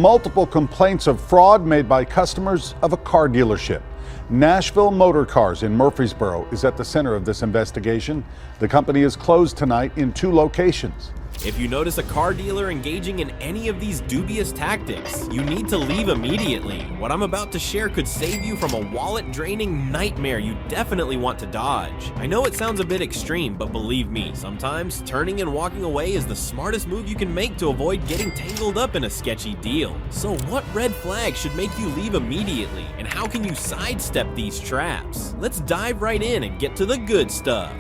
Multiple complaints of fraud made by customers of a car dealership. Nashville Motor Cars in Murfreesboro is at the center of this investigation. The company is closed tonight in 2 locations. If you notice a car dealer engaging in any of these dubious tactics, you need to leave immediately. What I'm about to share could save you from a wallet-draining nightmare you definitely want to dodge. I know it sounds a bit extreme, but believe me, sometimes turning and walking away is the smartest move you can make to avoid getting tangled up in a sketchy deal. So what red flag should make you leave immediately, and how can you sidestep these traps? Let's dive right in and get to the good stuff.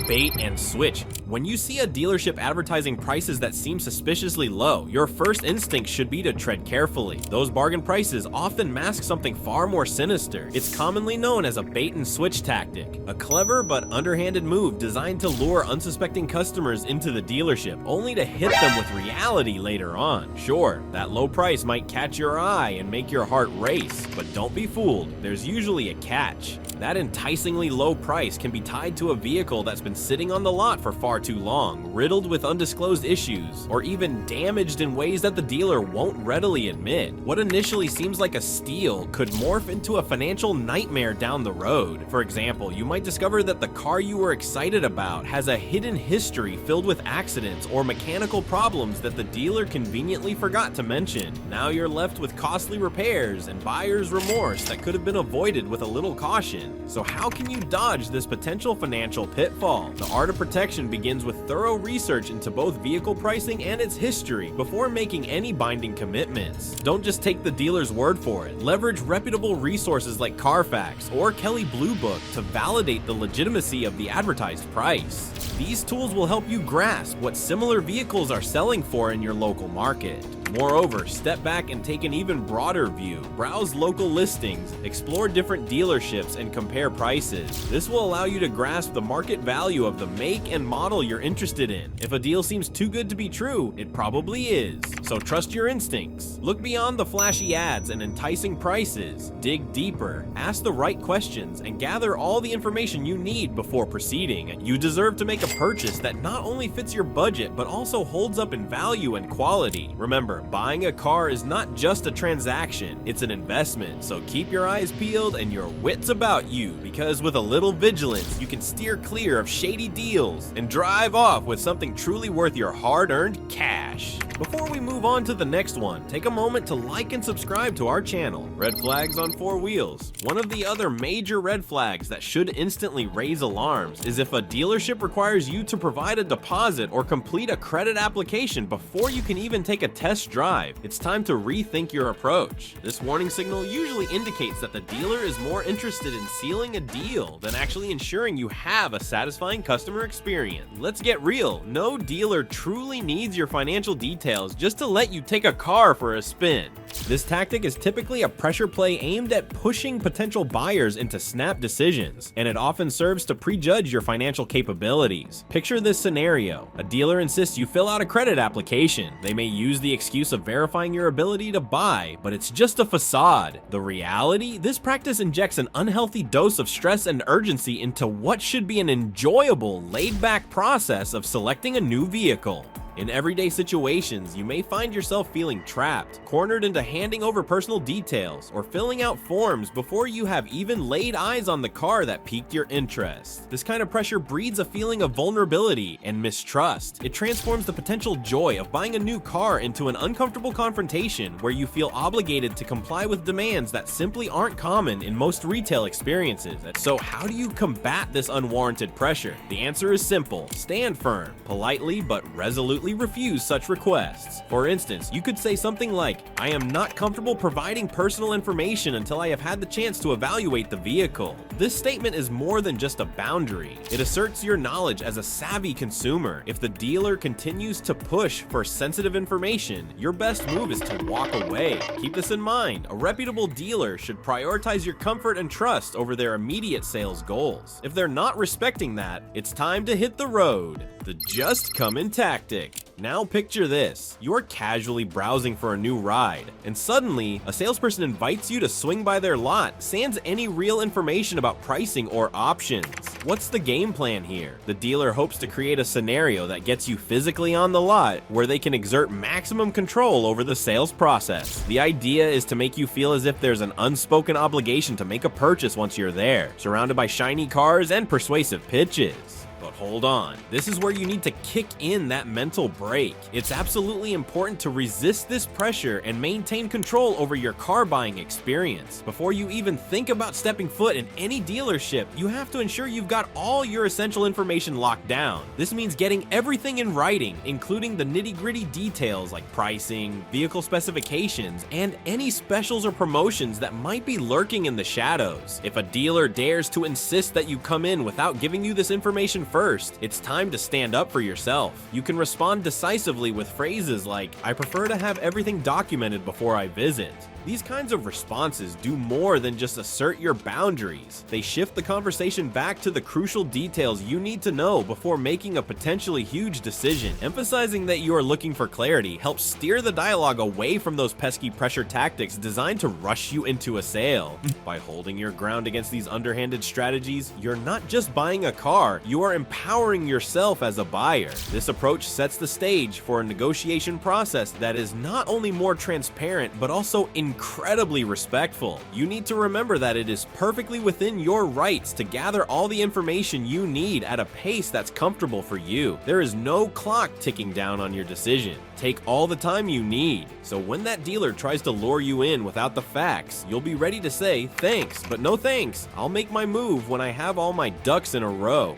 Bait and switch. When you see a dealership advertising prices that seem suspiciously low, your first instinct should be to tread carefully. Those bargain prices often mask something far more sinister. It's commonly known as a bait and switch tactic, a clever but underhanded move designed to lure unsuspecting customers into the dealership, only to hit them with reality later on. Sure, that low price might catch your eye and make your heart race, but don't be fooled, there's usually a catch. That enticingly low price can be tied to a vehicle that's been sitting on the lot for far too long, riddled with undisclosed issues, or even damaged in ways that the dealer won't readily admit. What initially seems like a steal could morph into a financial nightmare down the road. For example, you might discover that the car you were excited about has a hidden history filled with accidents or mechanical problems that the dealer conveniently forgot to mention. Now you're left with costly repairs and buyer's remorse that could have been avoided with a little caution. So how can you dodge this potential financial pitfall? The art of protection begins with thorough research into both vehicle pricing and its history before making any binding commitments. Don't just take the dealer's word for it. Leverage reputable resources like Carfax or Kelley Blue Book to validate the legitimacy of the advertised price. These tools will help you grasp what similar vehicles are selling for in your local market. Moreover, step back and take an even broader view. Browse local listings, explore different dealerships, and compare prices. This will allow you to grasp the market value of the make and model you're interested in. If a deal seems too good to be true, it probably is. So trust your instincts. Look beyond the flashy ads and enticing prices. Dig deeper, ask the right questions, and gather all the information you need before proceeding. You deserve to make a purchase that not only fits your budget, but also holds up in value and quality. Remember, buying a car is not just a transaction, it's an investment, so keep your eyes peeled and your wits about you, because with a little vigilance, you can steer clear of shady deals and drive off with something truly worth your hard-earned cash. Before we move on to the next one, take a moment to like and subscribe to our channel. Red flags on 4 wheels. One of the other major red flags that should instantly raise alarms is if a dealership requires you to provide a deposit or complete a credit application before you can even take a test drive. It's time to rethink your approach. This warning signal usually indicates that the dealer is more interested in sealing a deal than actually ensuring you have a satisfying customer experience. Let's get real, no dealer truly needs your financial details just to let you take a car for a spin. This tactic is typically a pressure play aimed at pushing potential buyers into snap decisions, and it often serves to prejudge your financial capabilities. Picture this scenario. A dealer insists you fill out a credit application. They may use the excuse of verifying your ability to buy, but it's just a facade. The reality? This practice injects an unhealthy dose of stress and urgency into what should be an enjoyable, laid-back process of selecting a new vehicle. In everyday situations, you may find yourself feeling trapped, cornered into handing over personal details, or filling out forms before you have even laid eyes on the car that piqued your interest. This kind of pressure breeds a feeling of vulnerability and mistrust. It transforms the potential joy of buying a new car into an uncomfortable confrontation where you feel obligated to comply with demands that simply aren't common in most retail experiences. So how do you combat this unwarranted pressure? The answer is simple. Stand firm, politely but resolutely refuse such requests. For instance, you could say something like, "I am not comfortable providing personal information until I have had the chance to evaluate the vehicle." This statement is more than just a boundary. It asserts your knowledge as a savvy consumer. If the dealer continues to push for sensitive information, your best move is to walk away. Keep this in mind. A reputable dealer should prioritize your comfort and trust over their immediate sales goals. If they're not respecting that, it's time to hit the road. The just come in tactic. Now picture this. You're casually browsing for a new ride, and suddenly, a salesperson invites you to swing by their lot, sans any real information about pricing or options. What's the game plan here? The dealer hopes to create a scenario that gets you physically on the lot, where they can exert maximum control over the sales process. The idea is to make you feel as if there's an unspoken obligation to make a purchase once you're there, surrounded by shiny cars and persuasive pitches. But hold on, this is where you need to kick in that mental break. It's absolutely important to resist this pressure and maintain control over your car buying experience. Before you even think about stepping foot in any dealership, you have to ensure you've got all your essential information locked down. This means getting everything in writing, including the nitty-gritty details like pricing, vehicle specifications, and any specials or promotions that might be lurking in the shadows. If a dealer dares to insist that you come in without giving you this information first, it's time to stand up for yourself. You can respond decisively with phrases like, "I prefer to have everything documented before I visit." These kinds of responses do more than just assert your boundaries. They shift the conversation back to the crucial details you need to know before making a potentially huge decision. Emphasizing that you are looking for clarity helps steer the dialogue away from those pesky pressure tactics designed to rush you into a sale. By holding your ground against these underhanded strategies, you're not just buying a car, you are empowering yourself as a buyer. This approach sets the stage for a negotiation process that is not only more transparent, but also incredibly respectful. You need to remember that it is perfectly within your rights to gather all the information you need at a pace that's comfortable for you. There is no clock ticking down on your decision. Take all the time you need. So when that dealer tries to lure you in without the facts, you'll be ready to say, "Thanks, but no thanks. I'll make my move when I have all my ducks in a row."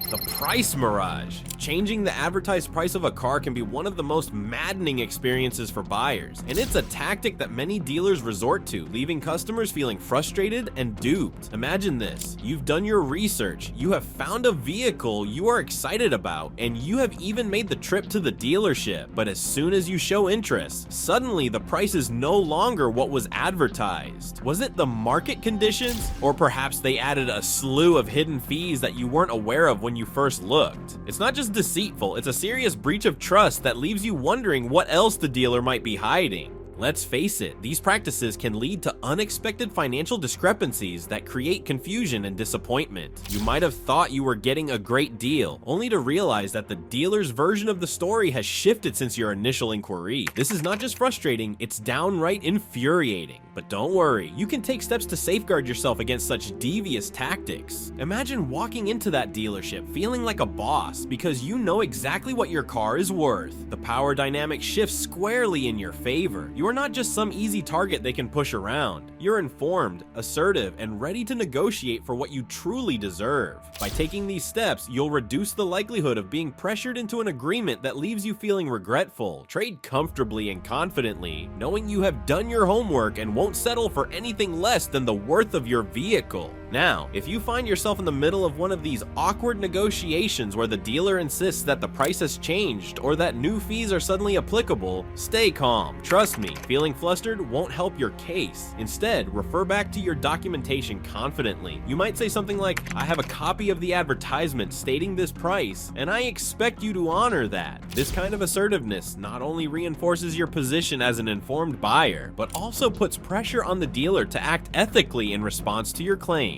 The Price Mirage. Changing the advertised price of a car can be one of the most maddening experiences for buyers, and it's a tactic that many dealers resort to, leaving customers feeling frustrated and duped. Imagine this. You've done your research, you have found a vehicle you are excited about, and you have even made the trip to the dealership. But as soon as you show interest, suddenly the price is no longer what was advertised. Was it the market conditions? Or perhaps they added a slew of hidden fees that you weren't aware of when you first looked? It's not just deceitful, it's a serious breach of trust that leaves you wondering what else the dealer might be hiding. Let's face it, these practices can lead to unexpected financial discrepancies that create confusion and disappointment. You might have thought you were getting a great deal, only to realize that the dealer's version of the story has shifted since your initial inquiry. This is not just frustrating, it's downright infuriating. But don't worry, you can take steps to safeguard yourself against such devious tactics. Imagine walking into that dealership feeling like a boss because you know exactly what your car is worth. The power dynamic shifts squarely in your favor. You are not just some easy target they can push around. You're informed, assertive, and ready to negotiate for what you truly deserve. By taking these steps, you'll reduce the likelihood of being pressured into an agreement that leaves you feeling regretful. Trade comfortably and confidently, knowing you have done your homework and won't settle for anything less than the worth of your vehicle. Now, if you find yourself in the middle of one of these awkward negotiations where the dealer insists that the price has changed or that new fees are suddenly applicable, stay calm. Trust me, feeling flustered won't help your case. Instead, refer back to your documentation confidently. You might say something like, "I have a copy of the advertisement stating this price, and I expect you to honor that." This kind of assertiveness not only reinforces your position as an informed buyer, but also puts pressure on the dealer to act ethically in response to your claims.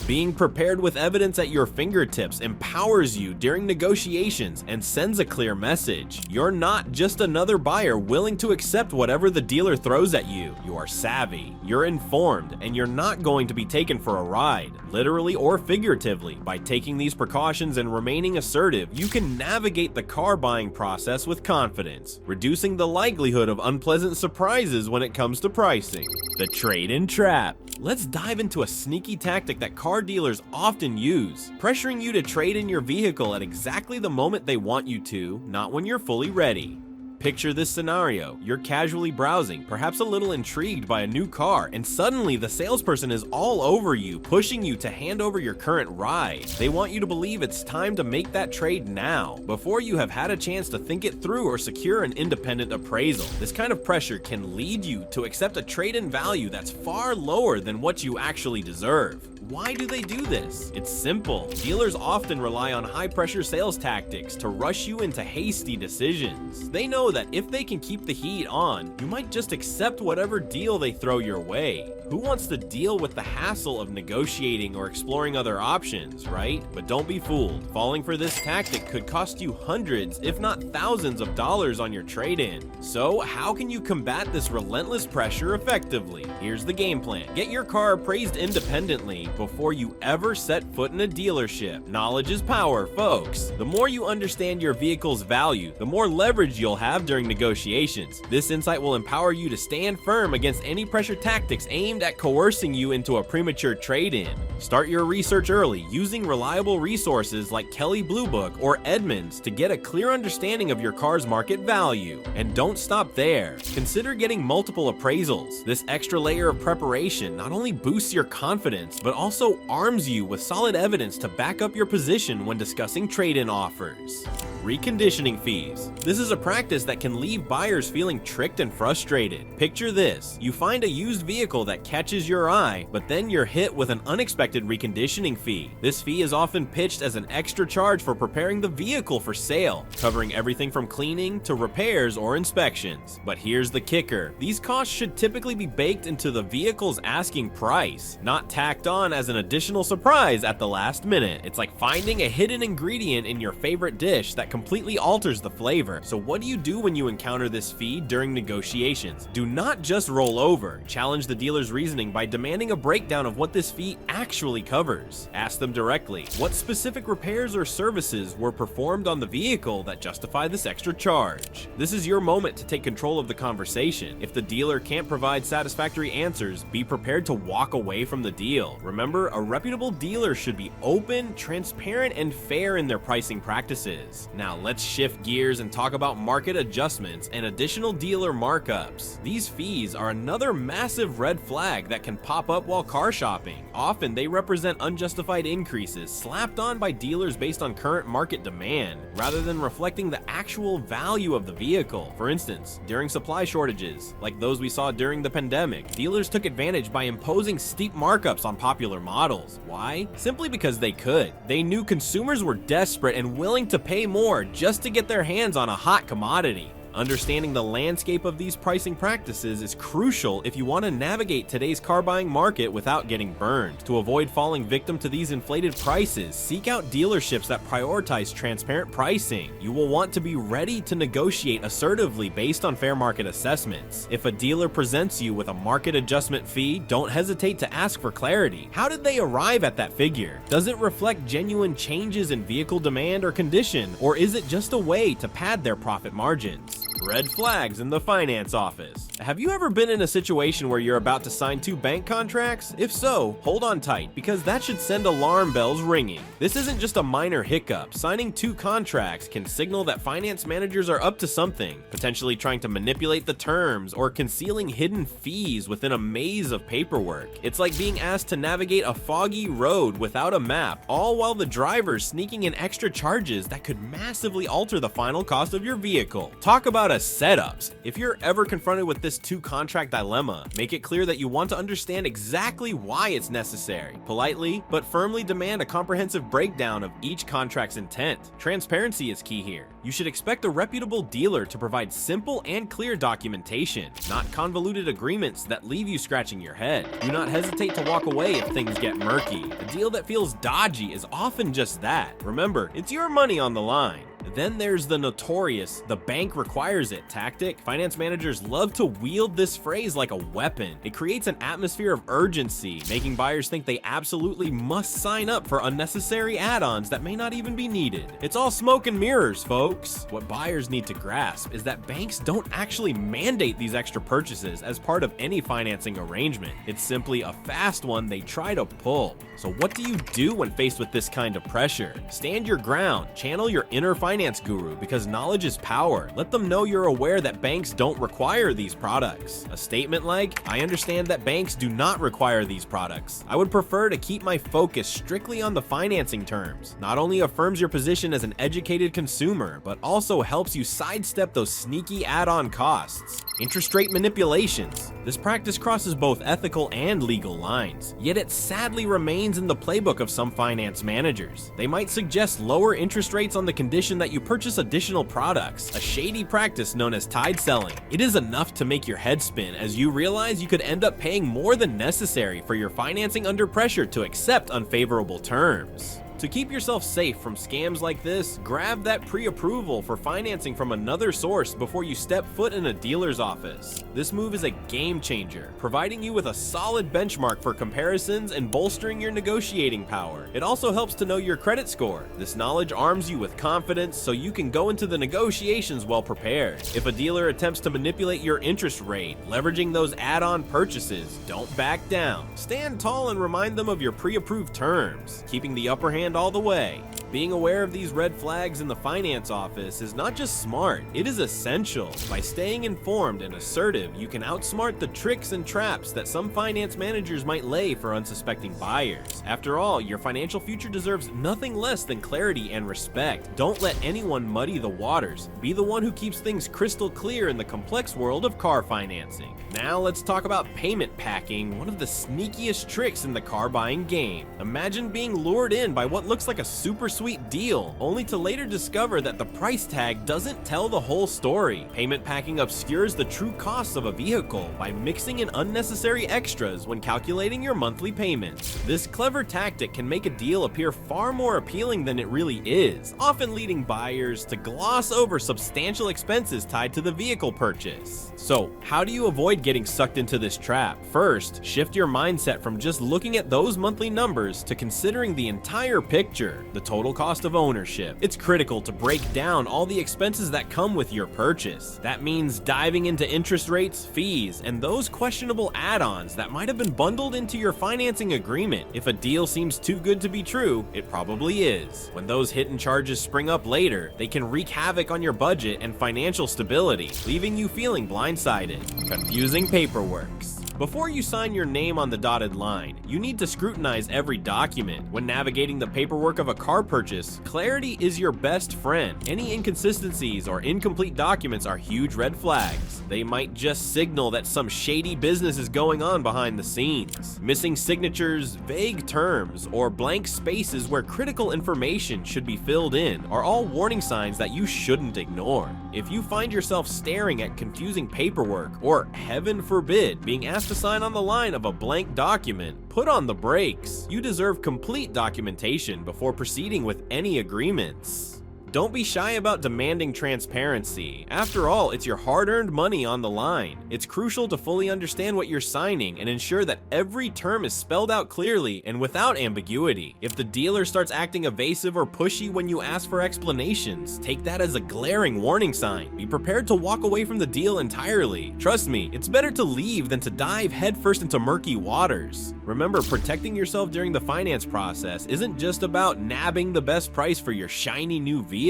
Being prepared with evidence at your fingertips empowers you during negotiations and sends a clear message. You're not just another buyer willing to accept whatever the dealer throws at you. You are savvy, you're informed, and you're not going to be taken for a ride, literally or figuratively. By taking these precautions and remaining assertive, you can navigate the car buying process with confidence, reducing the likelihood of unpleasant surprises when it comes to pricing. The trade-in trap. Let's dive into a sneaky tactic that car dealers often use, pressuring you to trade in your vehicle at exactly the moment they want you to, not when you're fully ready. Picture this scenario. You're casually browsing, perhaps a little intrigued by a new car, and suddenly the salesperson is all over you, pushing you to hand over your current ride. They want you to believe it's time to make that trade now, before you have had a chance to think it through or secure an independent appraisal. This kind of pressure can lead you to accept a trade-in value that's far lower than what you actually deserve. Why do they do this? It's simple. Dealers often rely on high-pressure sales tactics to rush you into hasty decisions. They know that if they can keep the heat on, you might just accept whatever deal they throw your way. Who wants to deal with the hassle of negotiating or exploring other options, right? But don't be fooled. Falling for this tactic could cost you hundreds, if not thousands of dollars on your trade-in. So how can you combat this relentless pressure effectively? Here's the game plan. Get your car appraised independently before you ever set foot in a dealership. Knowledge is power, folks. The more you understand your vehicle's value, the more leverage you'll have during negotiations. This insight will empower you to stand firm against any pressure tactics aimed at coercing you into a premature trade-in. Start your research early using reliable resources like Kelley Blue Book or Edmunds to get a clear understanding of your car's market value. And don't stop there. Consider getting multiple appraisals. This extra layer of preparation not only boosts your confidence, but also arms you with solid evidence to back up your position when discussing trade-in offers. Reconditioning fees. This is a practice that can leave buyers feeling tricked and frustrated. Picture this. You find a used vehicle that catches your eye, but then you're hit with an unexpected reconditioning fee. This fee is often pitched as an extra charge for preparing the vehicle for sale, covering everything from cleaning to repairs or inspections. But here's the kicker. These costs should typically be baked into the vehicle's asking price, not tacked on as an additional surprise at the last minute. It's like finding a hidden ingredient in your favorite dish that completely alters the flavor. So what do you do when you encounter this fee during negotiations? Do not just roll over. Challenge the dealer's reasoning by demanding a breakdown of what this fee actually covers. Ask them directly, what specific repairs or services were performed on the vehicle that justify this extra charge? This is your moment to take control of the conversation. If the dealer can't provide satisfactory answers, be prepared to walk away from the deal. Remember, a reputable dealer should be open, transparent, and fair in their pricing practices. Now let's shift gears and talk about market adjustments and additional dealer markups. These fees are another massive red flag that can pop up while car shopping. Often they represent unjustified increases slapped on by dealers based on current market demand, rather than reflecting the actual value of the vehicle. For instance, during supply shortages, like those we saw during the pandemic, dealers took advantage by imposing steep markups on popular models. Why? Simply because they could. They knew consumers were desperate and willing to pay more just to get their hands on a hot commodity. Understanding the landscape of these pricing practices is crucial if you want to navigate today's car buying market without getting burned. To avoid falling victim to these inflated prices, seek out dealerships that prioritize transparent pricing. You will want to be ready to negotiate assertively based on fair market assessments. If a dealer presents you with a market adjustment fee, don't hesitate to ask for clarity. How did they arrive at that figure? Does it reflect genuine changes in vehicle demand or condition, or is it just a way to pad their profit margins? Red flags in the finance office. Have you ever been in a situation where you're about to sign 2 bank contracts? If so, hold on tight, because that should send alarm bells ringing. This isn't just a minor hiccup. Signing 2 contracts can signal that finance managers are up to something, potentially trying to manipulate the terms or concealing hidden fees within a maze of paperwork. It's like being asked to navigate a foggy road without a map, all while the driver's sneaking in extra charges that could massively alter the final cost of your vehicle. Talk about setups. If you're ever confronted with this 2-contract dilemma, make it clear that you want to understand exactly why it's necessary. Politely, but firmly demand a comprehensive breakdown of each contract's intent. Transparency is key here. You should expect a reputable dealer to provide simple and clear documentation, not convoluted agreements that leave you scratching your head. Do not hesitate to walk away if things get murky. A deal that feels dodgy is often just that. Remember, it's your money on the line. Then there's the notorious "the bank requires it" tactic. Finance managers love to wield this phrase like a weapon. It creates an atmosphere of urgency, making buyers think they absolutely must sign up for unnecessary add-ons that may not even be needed. It's all smoke and mirrors, folks. What buyers need to grasp is that banks don't actually mandate these extra purchases as part of any financing arrangement. It's simply a fast one they try to pull. So what do you do when faced with this kind of pressure? Stand your ground, channel your inner finance guru, because knowledge is power. Let them know you're aware that banks don't require these products. A statement like, "I understand that banks do not require these products. I would prefer to keep my focus strictly on the financing terms," not only affirms your position as an educated consumer, but also helps you sidestep those sneaky add-on costs. Interest rate manipulations. This practice crosses both ethical and legal lines, yet it sadly remains in the playbook of some finance managers. They might suggest lower interest rates on the condition that you purchase additional products, a shady practice known as tide selling. It is enough to make your head spin as you realize you could end up paying more than necessary for your financing under pressure to accept unfavorable terms. To keep yourself safe from scams like this, grab that pre-approval for financing from another source before you step foot in a dealer's office. This move is a game changer, providing you with a solid benchmark for comparisons and bolstering your negotiating power. It also helps to know your credit score. This knowledge arms you with confidence so you can go into the negotiations well prepared. If a dealer attempts to manipulate your interest rate, leveraging those add-on purchases, don't back down. Stand tall and remind them of your pre-approved terms, keeping the upper hand all the way. Being aware of these red flags in the finance office is not just smart, it is essential. By staying informed and assertive, you can outsmart the tricks and traps that some finance managers might lay for unsuspecting buyers. After all, your financial future deserves nothing less than clarity and respect. Don't let anyone muddy the waters. Be the one who keeps things crystal clear in the complex world of car financing. Now let's talk about payment packing, one of the sneakiest tricks in the car buying game. Imagine being lured in by what looks like a super sweet deal, only to later discover that the price tag doesn't tell the whole story. Payment packing obscures the true costs of a vehicle by mixing in unnecessary extras when calculating your monthly payments. This clever tactic can make a deal appear far more appealing than it really is, often leading buyers to gloss over substantial expenses tied to the vehicle purchase. So, how do you avoid getting sucked into this trap? First, shift your mindset from just looking at those monthly numbers to considering the entire picture, the total cost of ownership. It's critical to break down all the expenses that come with your purchase. That means diving into interest rates, fees, and those questionable add-ons that might have been bundled into your financing agreement. If a deal seems too good to be true, it probably is. When those hidden charges spring up later, they can wreak havoc on your budget and financial stability, leaving you feeling blindsided. Confusing paperwork. Before you sign your name on the dotted line, you need to scrutinize every document. When navigating the paperwork of a car purchase, clarity is your best friend. Any inconsistencies or incomplete documents are huge red flags. They might just signal that some shady business is going on behind the scenes. Missing signatures, vague terms, or blank spaces where critical information should be filled in are all warning signs that you shouldn't ignore. If you find yourself staring at confusing paperwork, or heaven forbid, being asked to sign on the line of a blank document, put on the brakes. You deserve complete documentation before proceeding with any agreements. Don't be shy about demanding transparency. After all, it's your hard-earned money on the line. It's crucial to fully understand what you're signing and ensure that every term is spelled out clearly and without ambiguity. If the dealer starts acting evasive or pushy when you ask for explanations, take that as a glaring warning sign. Be prepared to walk away from the deal entirely. Trust me, it's better to leave than to dive headfirst into murky waters. Remember, protecting yourself during the finance process isn't just about nabbing the best price for your shiny new vehicle.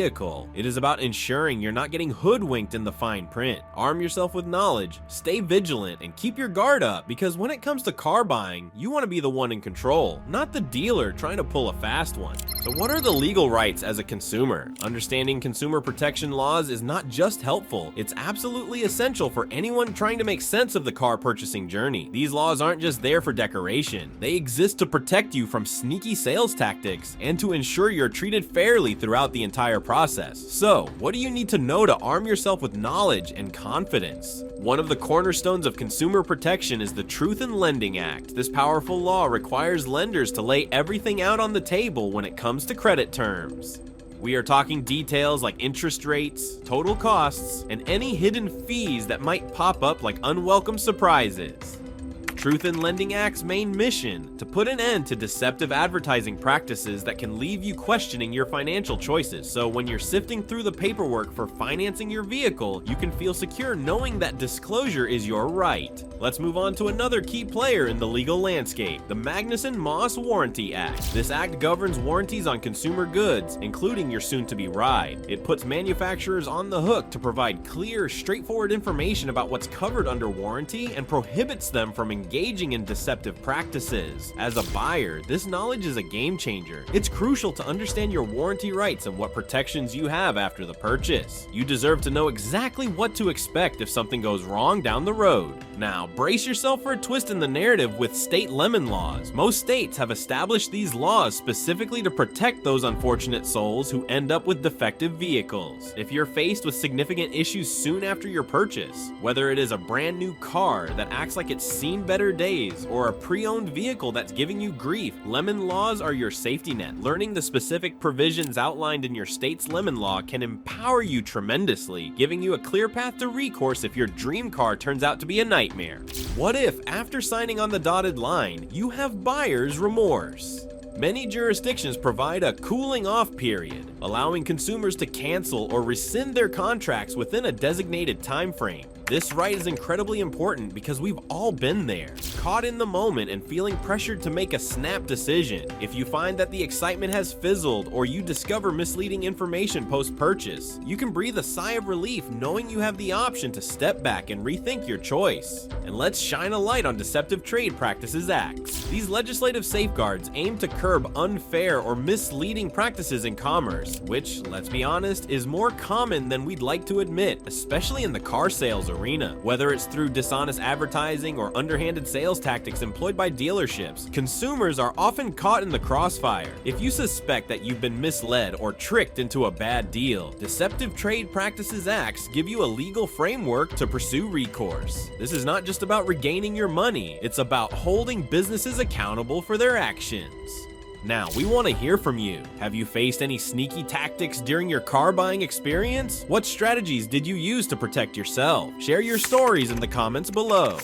It is about ensuring you're not getting hoodwinked in the fine print. Arm yourself with knowledge, stay vigilant, and keep your guard up, because when it comes to car buying, you want to be the one in control, not the dealer trying to pull a fast one. So what are the legal rights as a consumer? Understanding consumer protection laws is not just helpful, it's absolutely essential for anyone trying to make sense of the car purchasing journey. These laws aren't just there for decoration. They exist to protect you from sneaky sales tactics and to ensure you're treated fairly throughout the entire process. So, what do you need to know to arm yourself with knowledge and confidence? One of the cornerstones of consumer protection is the Truth in Lending Act. This powerful law requires lenders to lay everything out on the table when it comes to credit terms. We are talking details like interest rates, total costs, and any hidden fees that might pop up like unwelcome surprises. Truth in Lending Act's main mission: to put an end to deceptive advertising practices that can leave you questioning your financial choices. So when you're sifting through the paperwork for financing your vehicle, you can feel secure knowing that disclosure is your right. Let's move on to another key player in the legal landscape, the Magnuson-Moss Warranty Act. This act governs warranties on consumer goods, including your soon-to-be ride. It puts manufacturers on the hook to provide clear, straightforward information about what's covered under warranty and prohibits them from engaging engaging in deceptive practices. As a buyer, this knowledge is a game changer. It's crucial to understand your warranty rights and what protections you have after the purchase. You deserve to know exactly what to expect if something goes wrong down the road. Now, brace yourself for a twist in the narrative with state lemon laws. Most states have established these laws specifically to protect those unfortunate souls who end up with defective vehicles. If you're faced with significant issues soon after your purchase, whether it is a brand new car that acts like it's seen better days or a pre-owned vehicle that's giving you grief, lemon laws are your safety net. Learning the specific provisions outlined in your state's lemon law can empower you tremendously, giving you a clear path to recourse if your dream car turns out to be a nightmare. What if, after signing on the dotted line, you have buyer's remorse? Many jurisdictions provide a cooling off period, allowing consumers to cancel or rescind their contracts within a designated time frame. This right is incredibly important because we've all been there, caught in the moment and feeling pressured to make a snap decision. If you find that the excitement has fizzled or you discover misleading information post-purchase, you can breathe a sigh of relief knowing you have the option to step back and rethink your choice. And let's shine a light on Deceptive Trade Practices Acts. These legislative safeguards aim to curb unfair or misleading practices in commerce, which, let's be honest, is more common than we'd like to admit, especially in the car sales arena. Whether it's through dishonest advertising or underhanded sales tactics employed by dealerships, consumers are often caught in the crossfire. If you suspect that you've been misled or tricked into a bad deal, Deceptive Trade Practices Acts give you a legal framework to pursue recourse. This is not just about regaining your money, it's about holding businesses accountable for their actions. Now, we want to hear from you. Have you faced any sneaky tactics during your car buying experience? What strategies did you use to protect yourself? Share your stories in the comments below.